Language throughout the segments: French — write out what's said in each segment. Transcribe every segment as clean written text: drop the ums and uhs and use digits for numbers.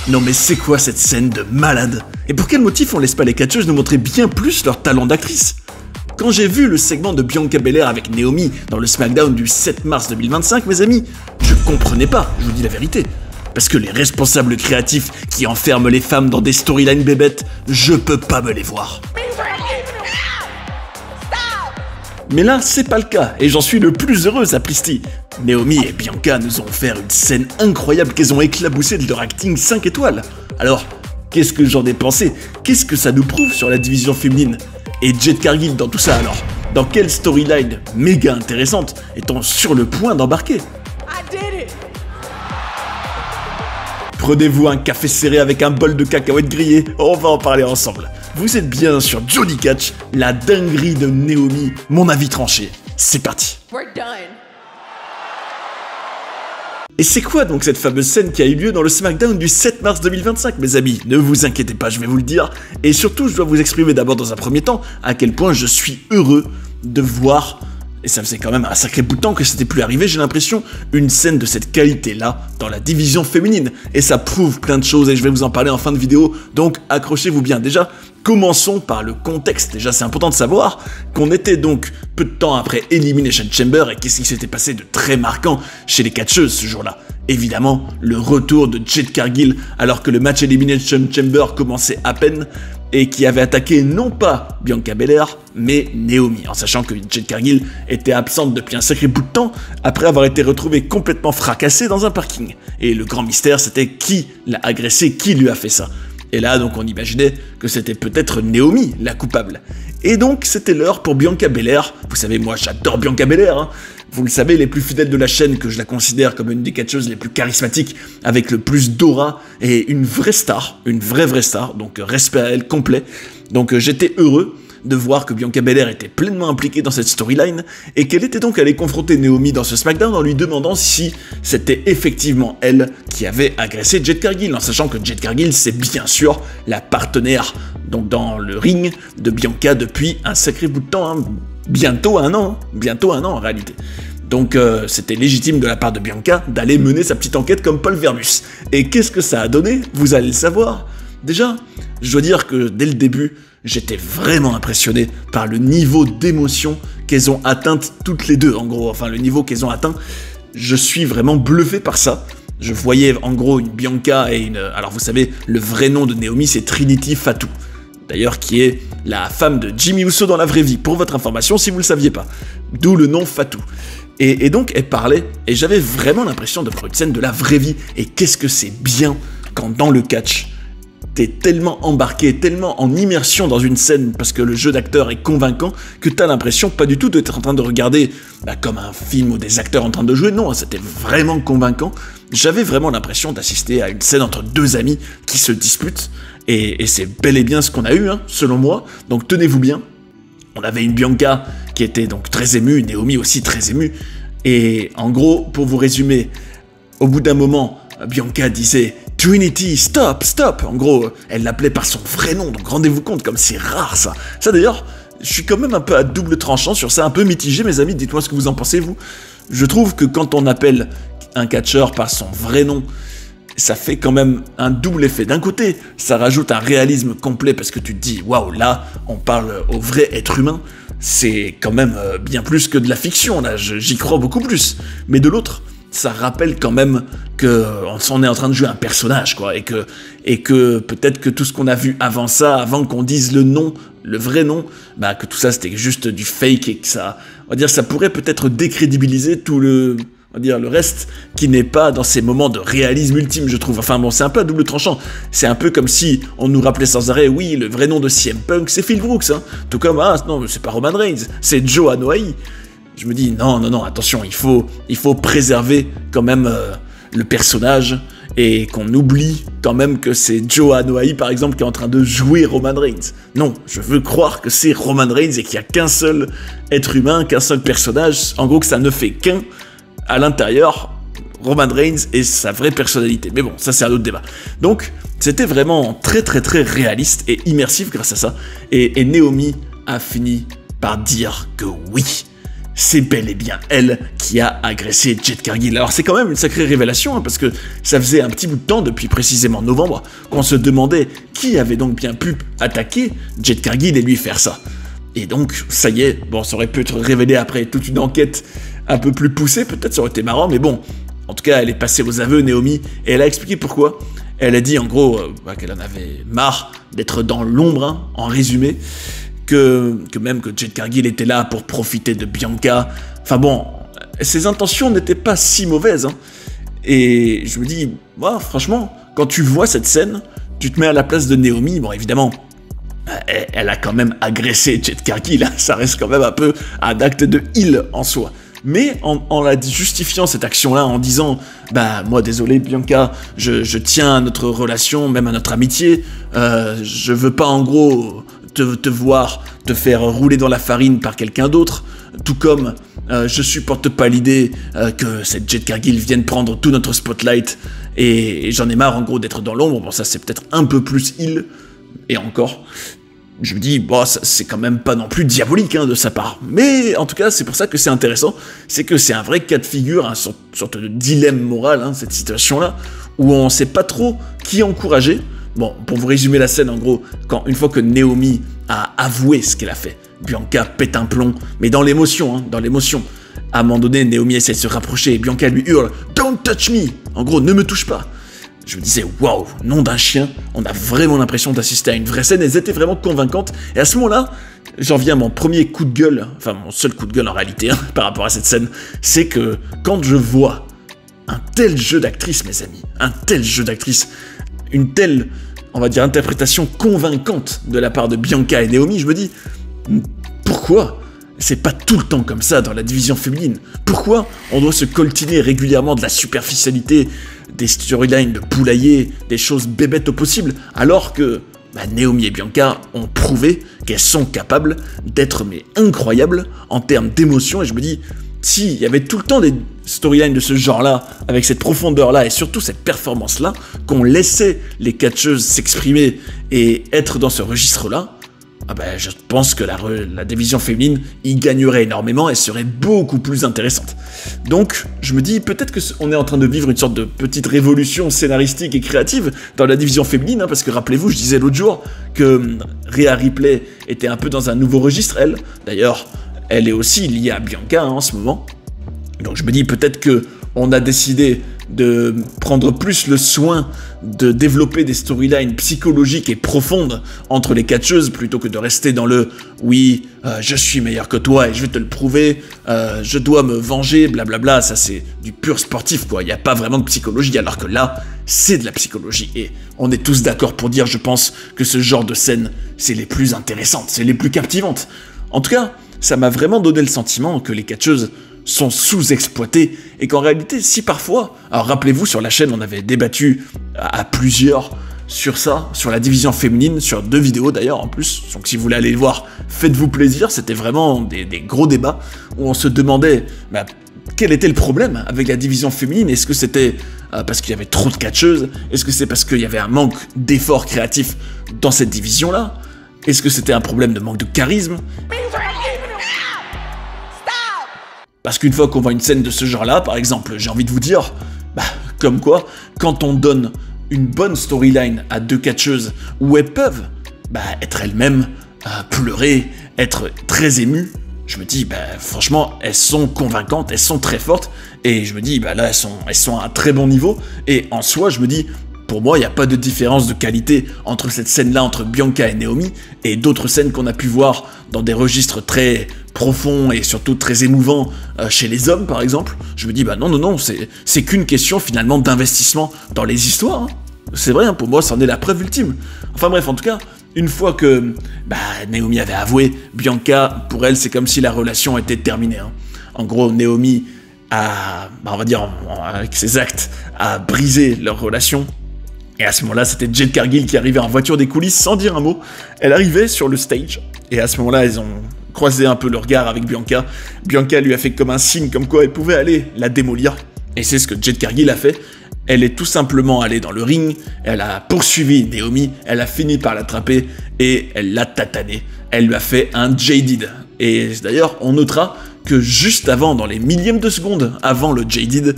Non mais c'est quoi cette scène de malade? Et pour quel motif on laisse pas les catcheuses nous montrer bien plus leur talent d'actrice? Quand j'ai vu le segment de Bianca Belair avec Naomi dans le SmackDown du 7 mars 2025, mes amis, je comprenais pas, je vous dis la vérité. Parce que les responsables créatifs qui enferment les femmes dans des storylines bébêtes, je peux pas me les voir. Mais là, c'est pas le cas, et j'en suis le plus heureux, sapristi. Naomi et Bianca nous ont offert une scène incroyable qu'elles ont éclaboussée de leur acting 5 étoiles. Alors, qu'est-ce que j'en ai pensé? Qu'est-ce que ça nous prouve sur la division féminine? Et Jade Cargill dans tout ça alors? Dans quelle storyline méga intéressante est-on sur le point d'embarquer? Prenez-vous un café serré avec un bol de cacahuètes grillées, on va en parler ensemble. Vous êtes bien sur Johnny Catch, la dinguerie de Naomi, mon avis tranché. C'est parti. Et c'est quoi donc cette fameuse scène qui a eu lieu dans le SmackDown du 7 mars 2025, mes amis? Ne vous inquiétez pas, je vais vous le dire. Et surtout, je dois vous exprimer d'abord dans un premier temps à quel point je suis heureux de voir, et ça faisait quand même un sacré bout de temps que c'était plus arrivé, j'ai l'impression, une scène de cette qualité-là dans la division féminine. Et ça prouve plein de choses et je vais vous en parler en fin de vidéo, donc accrochez-vous bien. Déjà, commençons par le contexte. Déjà, c'est important de savoir qu'on était donc peu de temps après Elimination Chamber et qu'est-ce qui s'était passé de très marquant chez les catcheuses ce jour-là. Évidemment, le retour de Jade Cargill alors que le match Elimination Chamber commençait à peine et qui avait attaqué non pas Bianca Belair, mais Naomi, en sachant que Jade Cargill était absente depuis un sacré bout de temps après avoir été retrouvée complètement fracassée dans un parking. Et le grand mystère, c'était qui l'a agressée, qui lui a fait ça. Et là, donc, on imaginait que c'était peut-être Naomi, la coupable. Et donc, c'était l'heure pour Bianca Belair. Vous savez, moi, j'adore Bianca Belair, hein. Vous le savez, les plus fidèles de la chaîne, que je la considère comme une des catcheuses les plus charismatiques, avec le plus d'aura, et une vraie star, une vraie star, donc respect à elle complet. Donc, j'étais heureux de voir que Bianca Belair était pleinement impliquée dans cette storyline et qu'elle était donc allée confronter Naomi dans ce SmackDown en lui demandant si c'était effectivement elle qui avait agressé Jade Cargill, en sachant que Jade Cargill c'est bien sûr la partenaire donc dans le ring de Bianca depuis un sacré bout de temps, hein. Bientôt un an en réalité. Donc c'était légitime de la part de Bianca d'aller mener sa petite enquête comme Paul Vermus. Et qu'est-ce que ça a donné? Vous allez le savoir. Déjà, je dois dire que dès le début, j'étais vraiment impressionné par le niveau d'émotion qu'elles ont atteinte toutes les deux, en gros. Enfin, le niveau qu'elles ont atteint, je suis vraiment bluffé par ça. Je voyais en gros une Bianca et une... Alors vous savez, le vrai nom de Naomi, c'est Trinity Fatu. D'ailleurs, qui est la femme de Jimmy Uso dans la vraie vie, pour votre information, si vous ne le saviez pas. D'où le nom Fatu. Et donc, elle parlait, et j'avais vraiment l'impression de voir une scène de la vraie vie. Et qu'est-ce que c'est bien quand dans le catch, t'es tellement embarqué, tellement en immersion dans une scène parce que le jeu d'acteur est convaincant que t'as l'impression pas du tout d'être en train de regarder comme un film ou des acteurs en train de jouer. Non, c'était vraiment convaincant. J'avais vraiment l'impression d'assister à une scène entre deux amis qui se disputent et c'est bel et bien ce qu'on a eu, hein, selon moi. Donc tenez-vous bien. On avait une Bianca qui était donc très émue, Naomi aussi très émue. Et en gros, pour vous résumer, au bout d'un moment, Bianca disait « Trinity, stop, stop !» En gros, elle l'appelait par son vrai nom, donc rendez-vous compte comme c'est rare ça. Ça d'ailleurs, je suis quand même un peu à double tranchant sur ça, un peu mitigé mes amis, dites-moi ce que vous en pensez vous. Je trouve que quand on appelle un catcheur par son vrai nom, ça fait quand même un double effet. D'un côté, ça rajoute un réalisme complet parce que tu te dis « Waouh, là, on parle au vrai être humain ». C'est quand même bien plus que de la fiction, là, j'y crois beaucoup plus. Mais de l'autre, ça rappelle quand même qu'on s'en est en train de jouer un personnage, quoi, et que peut-être que tout ce qu'on a vu avant ça, avant qu'on dise le nom, le vrai nom, que tout ça c'était juste du fake et que ça, on va dire, ça pourrait peut-être décrédibiliser tout le, on va dire, le reste qui n'est pas dans ces moments de réalisme ultime, je trouve. Enfin bon, c'est un peu à double tranchant. C'est un peu comme si on nous rappelait sans arrêt, oui, le vrai nom de CM Punk, c'est Phil Brooks, hein. Tout comme, non, c'est pas Roman Reigns, c'est Joe Anoa'i. Je me dis, non, attention, il faut préserver quand même le personnage et qu'on oublie quand même que c'est Joe Anoa'i, par exemple, qui est en train de jouer Roman Reigns. Non, je veux croire que c'est Roman Reigns et qu'il n'y a qu'un seul être humain, qu'un seul personnage, en gros que ça ne fait qu'un à l'intérieur, Roman Reigns et sa vraie personnalité. Mais bon, ça c'est un autre débat. Donc, c'était vraiment très réaliste et immersif grâce à ça. Et Naomi a fini par dire que oui. c'est bel et bien elle qui a agressé Jade Cargill. Alors c'est quand même une sacrée révélation, hein, parce que ça faisait un petit bout de temps, depuis précisément novembre, qu'on se demandait qui avait donc bien pu attaquer Jade Cargill et lui faire ça. Et donc, ça y est, bon, ça aurait pu être révélé après toute une enquête un peu plus poussée, peut-être ça aurait été marrant, mais bon, en tout cas, elle est passée aux aveux, Naomi, et elle a expliqué pourquoi. Elle a dit en gros qu'elle en avait marre d'être dans l'ombre, hein, en résumé, que même que Jade Cargill était là pour profiter de Bianca. Enfin bon, ses intentions n'étaient pas si mauvaises, hein. Et je me dis, bah, franchement, quand tu vois cette scène, tu te mets à la place de Naomi, bon évidemment, elle a quand même agressé Jade Cargill, hein, ça reste quand même un peu un acte de heal en soi. Mais en la justifiant cette action-là, en disant « Bah, moi, désolé, Bianca, je tiens à notre relation, même à notre amitié, je veux pas, en gros, te voir te faire rouler dans la farine par quelqu'un d'autre, tout comme je supporte pas l'idée que cette Jade Cargill vienne prendre tout notre spotlight, et j'en ai marre, en gros, d'être dans l'ombre. » Bon, ça, c'est peut-être un peu plus heal, et encore... Je me dis, bon, c'est quand même pas non plus diabolique, hein, de sa part. Mais en tout cas, c'est pour ça que c'est intéressant, c'est que c'est un vrai cas de figure, une sorte de dilemme moral, hein, cette situation-là, où on sait pas trop qui encourager. Bon, pour vous résumer la scène, en gros, une fois que Naomi a avoué ce qu'elle a fait, Bianca pète un plomb, mais dans l'émotion, hein, dans l'émotion. À un moment donné, Naomi essaie de se rapprocher et Bianca lui hurle « Don't touch me !» En gros, ne me touche pas. Je me disais, waouh, nom d'un chien, on a vraiment l'impression d'assister à une vraie scène, elles étaient vraiment convaincantes, et à ce moment-là, j'en viens à mon premier coup de gueule, enfin mon seul coup de gueule en réalité, hein, par rapport à cette scène, c'est que quand je vois un tel jeu d'actrice, mes amis, un tel jeu d'actrice, une telle, on va dire, interprétation convaincante de la part de Bianca et Naomi, je me dis, pourquoi c'est pas tout le temps comme ça dans la division féminine? Pourquoi on doit se coltiner régulièrement de la superficialité, des storylines de poulailler, des choses bébêtes au possible, alors que Naomi et Bianca ont prouvé qu'elles sont capables d'être incroyables en termes d'émotion, et je me dis, s'il y avait tout le temps des storylines de ce genre-là, avec cette profondeur-là, et surtout cette performance-là, qu'on laissait les catcheuses s'exprimer et être dans ce registre-là, je pense que la division féminine y gagnerait énormément et serait beaucoup plus intéressante. Donc, je me dis, peut-être qu'on est en train de vivre une sorte de petite révolution scénaristique et créative dans la division féminine, hein, parce que rappelez-vous, je disais l'autre jour que Rhea Ripley était un peu dans un nouveau registre, elle. D'ailleurs, elle est aussi liée à Bianca, hein, en ce moment. Donc je me dis, peut-être qu'on a décidé de prendre plus le soin de développer des storylines psychologiques et profondes entre les catcheuses plutôt que de rester dans le « oui, je suis meilleur que toi et je vais te le prouver, je dois me venger, blablabla », ça c'est du pur sportif quoi, il n'y a pas vraiment de psychologie, alors que là, c'est de la psychologie, et on est tous d'accord pour dire, je pense, que ce genre de scènes, c'est les plus intéressantes, c'est les plus captivantes. En tout cas, ça m'a vraiment donné le sentiment que les catcheuses sont sous-exploitées, et qu'en réalité, si parfois, alors rappelez-vous, sur la chaîne, on avait débattu à plusieurs sur ça, sur la division féminine, sur 2 vidéos d'ailleurs en plus, donc si vous voulez aller le voir, faites-vous plaisir, c'était vraiment des gros débats, où on se demandait quel était le problème avec la division féminine. Est-ce que c'était parce qu'il y avait trop de catcheuses? Est-ce que c'est parce qu'il y avait un manque d'efforts créatifs dans cette division-là? Est-ce que c'était un problème de manque de charisme? Parce qu'une fois qu'on voit une scène de ce genre-là, par exemple, j'ai envie de vous dire, comme quoi, quand on donne une bonne storyline à 2 catcheuses où elles peuvent être elles-mêmes, pleurer, être très émues, je me dis, franchement, elles sont convaincantes, elles sont très fortes, et je me dis, là, elles sont à un très bon niveau, et en soi, je me dis, pour moi, il n'y a pas de différence de qualité entre cette scène-là, entre Bianca et Naomi, et d'autres scènes qu'on a pu voir dans des registres très profonds et surtout très émouvants chez les hommes, par exemple. Je me dis, non, c'est qu'une question finalement d'investissement dans les histoires. Hein. C'est vrai, hein, pour moi, c'en est la preuve ultime. Enfin bref, en tout cas, une fois que Naomi avait avoué, Bianca, pour elle, c'est comme si la relation était terminée. Hein. En gros, Naomi a, on va dire, avec ses actes, a brisé leur relation. Et à ce moment-là, c'était Jade Cargill qui arrivait en voiture des coulisses sans dire un mot. Elle arrivait sur le stage, et à ce moment-là, ils ont croisé un peu le regard avec Bianca. Bianca lui a fait comme un signe, comme quoi elle pouvait aller la démolir. Et c'est ce que Jade Cargill a fait. Elle est tout simplement allée dans le ring, elle a poursuivi Naomi, elle a fini par l'attraper, et elle l'a tatanée. Elle lui a fait un Jaded. Et d'ailleurs, on notera que juste avant, dans les millièmes de seconde avant le Jaded,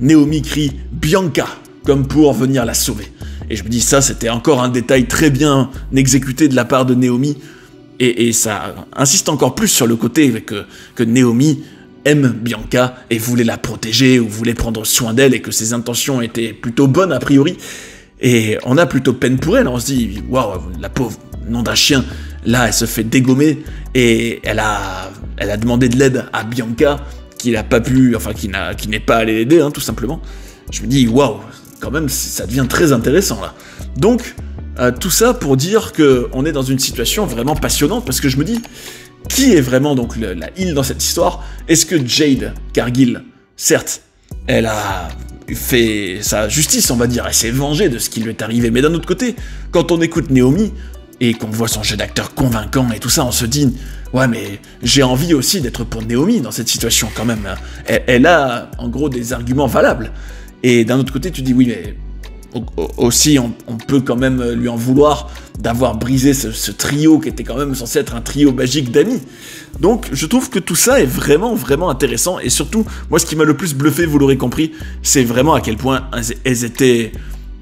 Naomi crie « Bianca !» comme pour venir la sauver. Et je me dis, ça, c'était encore un détail très bien exécuté de la part de Naomi, et ça insiste encore plus sur le côté que Naomi aime Bianca et voulait la protéger ou voulait prendre soin d'elle et que ses intentions étaient plutôt bonnes a priori. Et on a plutôt peine pour elle, on se dit, waouh, la pauvre, nom d'un chien, là, elle se fait dégommer et elle a demandé de l'aide à Bianca, qui n'a pas pu, enfin, qui n'est pas allé l'aider, hein, tout simplement. Je me dis, waouh, quand même, ça devient très intéressant, là. Donc, tout ça pour dire qu'on est dans une situation vraiment passionnante, parce que je me dis, qui est vraiment donc la heal dans cette histoire? Est-ce que Jade Cargill, certes, elle a fait sa justice, on va dire, elle s'est vengée de ce qui lui est arrivé, mais d'un autre côté, quand on écoute Naomi, et qu'on voit son jeu d'acteur convaincant et tout ça, on se dit, ouais, mais j'ai envie aussi d'être pour Naomi dans cette situation, quand même. Elle a, en gros, des arguments valables. Et d'un autre côté, tu dis, oui, mais aussi, on peut quand même lui en vouloir d'avoir brisé ce trio qui était quand même censé être un trio magique d'amis. Donc, je trouve que tout ça est vraiment, vraiment intéressant. Et surtout, moi, ce qui m'a le plus bluffé, vous l'aurez compris, c'est vraiment à quel point elles étaient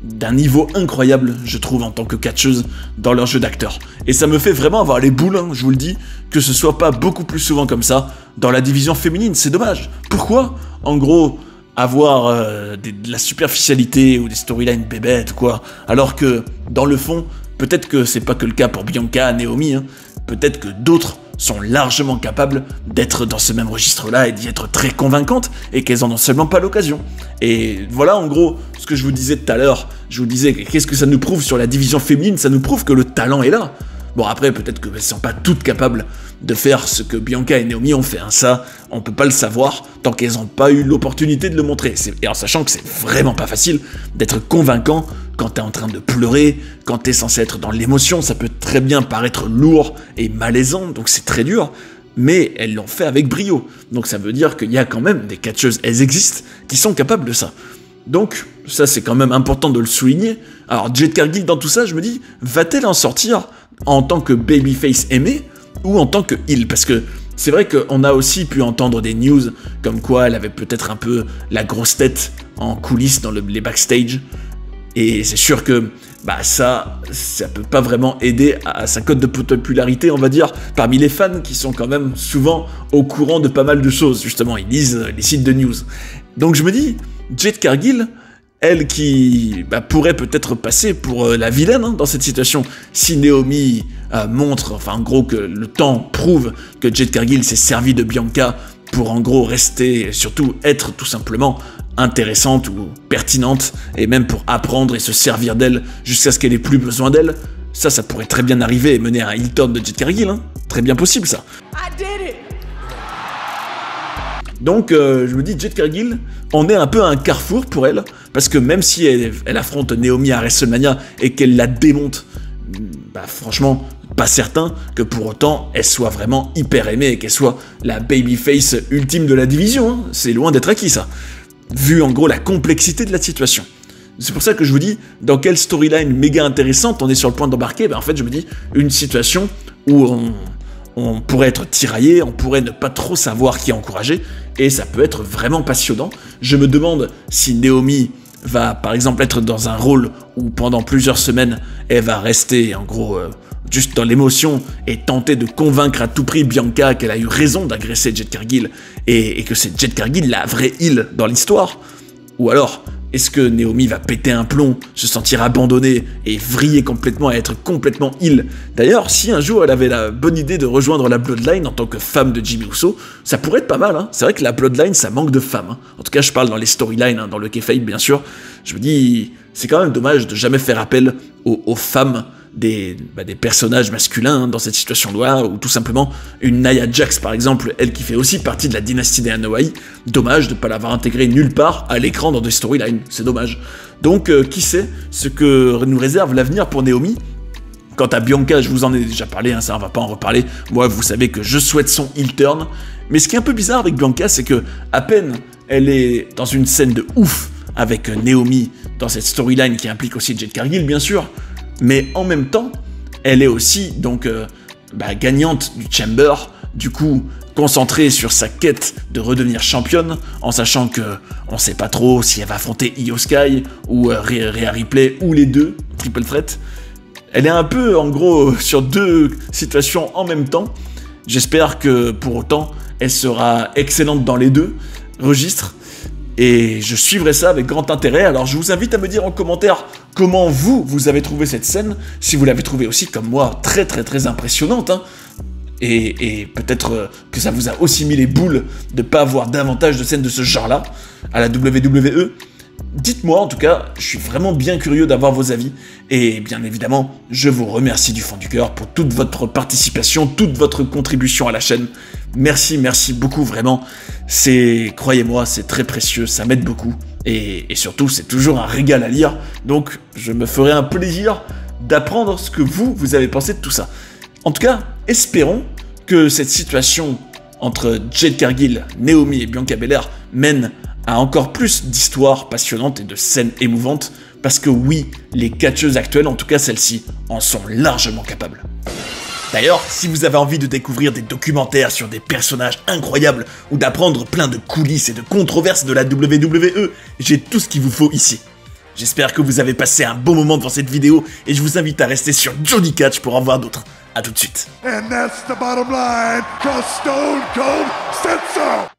d'un niveau incroyable, je trouve, en tant que catcheuse dans leur jeu d'acteur. Et ça me fait vraiment avoir les boules, hein, je vous le dis, que ce soit pas beaucoup plus souvent comme ça dans la division féminine. C'est dommage. Pourquoi, en gros, avoir de la superficialité ou des storylines bébêtes, quoi, alors que, dans le fond, peut-être que c'est pas que le cas pour Bianca, Naomi, hein, peut-être que d'autres sont largement capables d'être dans ce même registre-là et d'y être très convaincantes, et qu'elles en ont seulement pas l'occasion. Et voilà, en gros, ce que je vous disais tout à l'heure, je vous disais, qu'est-ce que ça nous prouve sur la division féminine? Ça nous prouve que le talent est là. Bon, après, peut-être qu'elles ne sont pas toutes capables de faire ce que Bianca et Naomi ont fait, hein. Ça, on peut pas le savoir tant qu'elles n'ont pas eu l'opportunité de le montrer. Et en sachant que c'est vraiment pas facile d'être convaincant quand t'es en train de pleurer, quand t'es censé être dans l'émotion, ça peut très bien paraître lourd et malaisant, donc c'est très dur, mais elles l'ont fait avec brio. Donc ça veut dire qu'il y a quand même des catcheuses, elles existent, qui sont capables de ça. Donc, ça c'est quand même important de le souligner. Alors, Jade Cargill dans tout ça, je me dis, va-t-elle en sortir en tant que babyface aimé ou en tant que heel? Parce que c'est vrai qu'on a aussi pu entendre des news comme quoi elle avait peut-être un peu la grosse tête en coulisses dans les backstage. Et c'est sûr que bah ça peut pas vraiment aider à sa cote de popularité, on va dire, parmi les fans qui sont quand même souvent au courant de pas mal de choses, justement, ils lisent les sites de news. Donc je me dis, Jade Cargill, elle qui pourrait peut-être passer pour la vilaine, hein, dans cette situation, si Naomi montre, enfin en gros que le temps prouve que Jade Cargill s'est servi de Bianca pour en gros rester, et surtout être tout simplement intéressante ou pertinente, et même pour apprendre et se servir d'elle jusqu'à ce qu'elle ait plus besoin d'elle, ça pourrait très bien arriver et mener à un heel turn de Jade Cargill, hein. Très bien possible ça. Donc je me dis, Jade Cargill, on est un peu à un carrefour pour elle, parce que même si elle affronte Naomi à WrestleMania et qu'elle la démonte, franchement, pas certain que pour autant elle soit vraiment hyper aimée et qu'elle soit la babyface ultime de la division, hein. C'est loin d'être acquis ça, vu en gros la complexité de la situation. C'est pour ça que je vous dis, dans quelle storyline méga intéressante on est sur le point d'embarquer, en fait je me dis, une situation où on pourrait être tiraillé, on pourrait ne pas trop savoir qui encourager, et ça peut être vraiment passionnant. Je me demande si Naomi va par exemple être dans un rôle où pendant plusieurs semaines, elle va rester en gros juste dans l'émotion et tenter de convaincre à tout prix Bianca qu'elle a eu raison d'agresser Jade Cargill et que c'est Jade Cargill la vraie heel dans l'histoire. Ou alors, est-ce que Naomi va péter un plomb, se sentir abandonnée et vriller complètement et être complètement heel? D'ailleurs, si un jour elle avait la bonne idée de rejoindre la Bloodline en tant que femme de Jimmy Uso, ça pourrait être pas mal, hein. C'est vrai que la Bloodline, ça manque de femmes, hein. En tout cas, je parle dans les storylines, hein, dans le kayfabe, bien sûr. Je me dis, c'est quand même dommage de jamais faire appel aux femmes des personnages masculins, hein, dans cette situation-là, ou tout simplement une Nia Jax par exemple, elle qui fait aussi partie de la dynastie des Anoa'i, dommage de ne pas l'avoir intégrée nulle part à l'écran dans des storylines, c'est dommage. Donc qui sait ce que nous réserve l'avenir pour Naomi. Quant à Bianca, je vous en ai déjà parlé, hein, ça on va pas en reparler, moi vous savez que je souhaite son heel turn, mais ce qui est un peu bizarre avec Bianca, c'est que à peine elle est dans une scène de ouf avec Naomi, dans cette storyline qui implique aussi Jade Cargill bien sûr, mais en même temps, elle est aussi donc gagnante du Chamber, du coup concentrée sur sa quête de redevenir championne, en sachant que on sait pas trop si elle va affronter Io Sky ou Rhea Ripley ou les deux, Triple Threat. Elle est un peu en gros sur deux situations en même temps. J'espère que pour autant elle sera excellente dans les deux registres. Et je suivrai ça avec grand intérêt. Alors je vous invite à me dire en commentaire comment vous avez trouvé cette scène. Si vous l'avez trouvée aussi comme moi très impressionnante. Hein. Et peut-être que ça vous a aussi mis les boules de pas avoir davantage de scènes de ce genre-là à la WWE. Dites-moi en tout cas, je suis vraiment bien curieux d'avoir vos avis. Et bien évidemment, je vous remercie du fond du cœur pour toute votre participation, toute votre contribution à la chaîne. Merci beaucoup vraiment. Croyez-moi, c'est très précieux, ça m'aide beaucoup. Et surtout, c'est toujours un régal à lire. Donc, je me ferai un plaisir d'apprendre ce que vous avez pensé de tout ça. En tout cas, espérons que cette situation entre Jade Cargill, Naomi et Bianca Belair mène à encore plus d'histoires passionnantes et de scènes émouvantes, parce que oui, les catcheuses actuelles, en tout cas celles-ci, en sont largement capables. D'ailleurs, si vous avez envie de découvrir des documentaires sur des personnages incroyables ou d'apprendre plein de coulisses et de controverses de la WWE, j'ai tout ce qu'il vous faut ici. J'espère que vous avez passé un bon moment devant cette vidéo et je vous invite à rester sur Johnny Catch pour en voir d'autres. A tout de suite. And that's the bottom line, 'cause Stone Cold said so.